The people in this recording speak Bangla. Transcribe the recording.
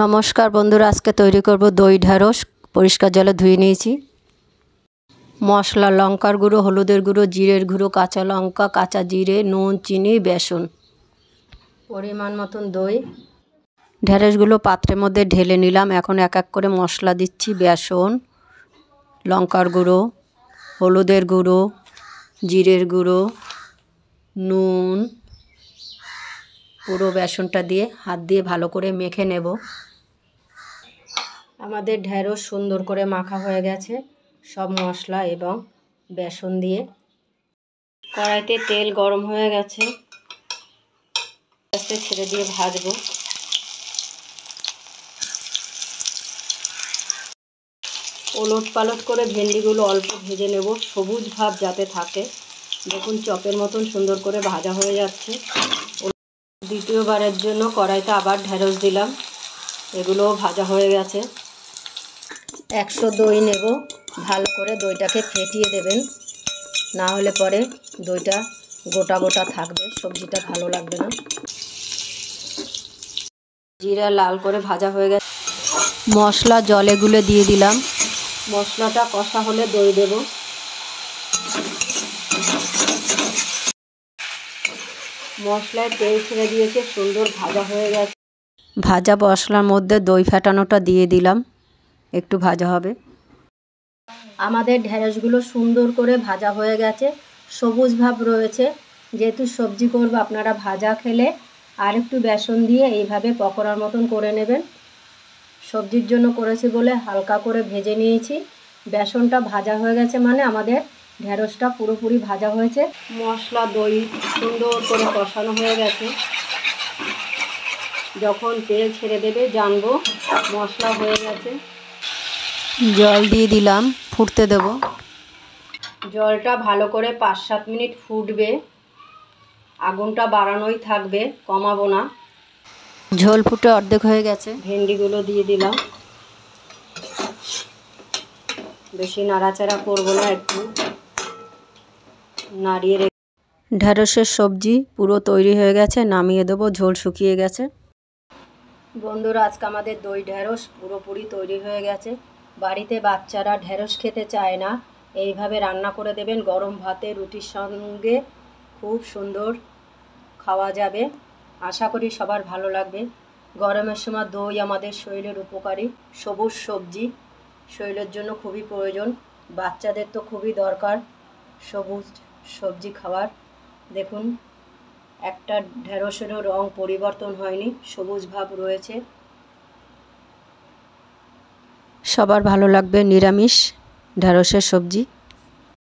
নমস্কার বন্ধুরা, আজকে তৈরি করব দই ঢ্যাঁড়স। পরিষ্কার জলে ধুয়ে নিয়েছি। মশলা: লঙ্কার গুঁড়ো, হলুদের গুঁড়ো, জিরের গুঁড়ো, কাঁচা লঙ্কা, কাঁচা জিরে, নুন, চিনি, বেসন। পরিমাণ মতন দই। ঢ্যাঁড়সগুলো পাত্রের মধ্যে ঢেলে নিলাম। এখন এক এক করে মশলা দিচ্ছি: বেসন, লঙ্কার গুঁড়ো, হলুদের গুঁড়ো, জিরের গুঁড়ো, নুন। পুরো বেসনটা দিয়ে হাত দিয়ে ভালো করে মেখে নেব। আমাদের ঢ্যাঁড়স সুন্দর করে মাখা হয়ে গেছে সব মশলা এবং বেসন দিয়ে। কড়াইতে তেল গরম হয়ে গেছে, আস্তে ছেড়ে দিয়ে ভাজবো। ওলট পালট করে ভেন্ডিগুলো অল্প ভেজে নেব, সবুজ ভাব যাতে থাকে। দেখুন চপের মতন সুন্দর করে ভাজা হয়ে যাচ্ছে। দ্বিতীয়বারের জন্য কড়াইতে আবার ঢ্যাঁড়স দিলাম, এগুলোও ভাজা হয়ে গেছে। 100 দই নেব, ভালো করে দইটাকে ফেটিয়ে দেবেন, না হলে পরে দইটা গোটা গোটা থাকবে, সবজিটা ভালো লাগবে না। জিরা লাল করে ভাজা হয়ে গেছে, মশলা জলে গুলে দিয়ে দিলাম। মশলাটা কষা হলে দই দেব। মশলায় তেল ছেড়ে দিয়েছে, সুন্দর ভাজা হয়ে গেছে। ভাজা মশলার মধ্যে দই ফেটানোটা দিয়ে দিলাম, একটু ভাজা হবে। আমাদের ঢ্যাঁড়সগুলো সুন্দর করে ভাজা হয়ে গেছে, সবুজ ভাব রয়েছে। যেহেতু সবজি করব, আপনারা ভাজা খেলে আর একটু বেসন দিয়ে এইভাবে পকোড়ার মতন করে নেবেন। সবজির জন্য করেছি বলে হালকা করে ভেজে নিয়েছি। বেসনটা ভাজা হয়ে গেছে মানে আমাদের ঢ্যাঁড়সটা পুরোপুরি ভাজা হয়েছে। মশলা দই সুন্দর করে কষানো হয়ে গেছে। যখন তেল ছেড়ে দেবে জানবো মশলা হয়ে গেছে। জল দিয়ে দিলাম, ফুটতে দেব। জলটা ভালো করে 5-7 মিনিট ফুটবে। আগুনটা বাড়ানোই থাকবে, কমাবো না। ঝোল ফুটে অর্ধেক হয়ে গেছে, ভেন্ডিগুলো দিয়ে দিলাম। বেশি নাড়াচাড়া করবো না, একটু নাড়িয়ে রেখে। ঢ্যাঁড়সের সবজি পুরো তৈরি হয়ে গেছে, নামিয়ে দেবো, ঝোল শুকিয়ে গেছে। বন্ধুরা, আজকে আমাদের দই ঢ্যাঁড়স পুরোপুরি তৈরি হয়ে গেছে। বাড়িতে বাচ্চারা ঢ্যাঁড়স খেতে চায় না, এইভাবে রান্না করে দেবেন, গরম ভাতে রুটির সঙ্গে খুব সুন্দর খাওয়া যাবে। আশা করি সবার ভালো লাগবে। গরমের সময় দই আমাদের শরীরের উপকারী সবুজ সবজি, শরীরের জন্য খুবই প্রয়োজন। বাচ্চাদের তো খুবই দরকার সবুজ সবজি খাওয়ার। দেখুন একটা ঢ্যাঁড়সেরও রং পরিবর্তন হয়নি, সবুজ ভাব রয়েছে। সবার ভালো লাগবে নিরামিষ ঢ্যাঁড়সের সবজি।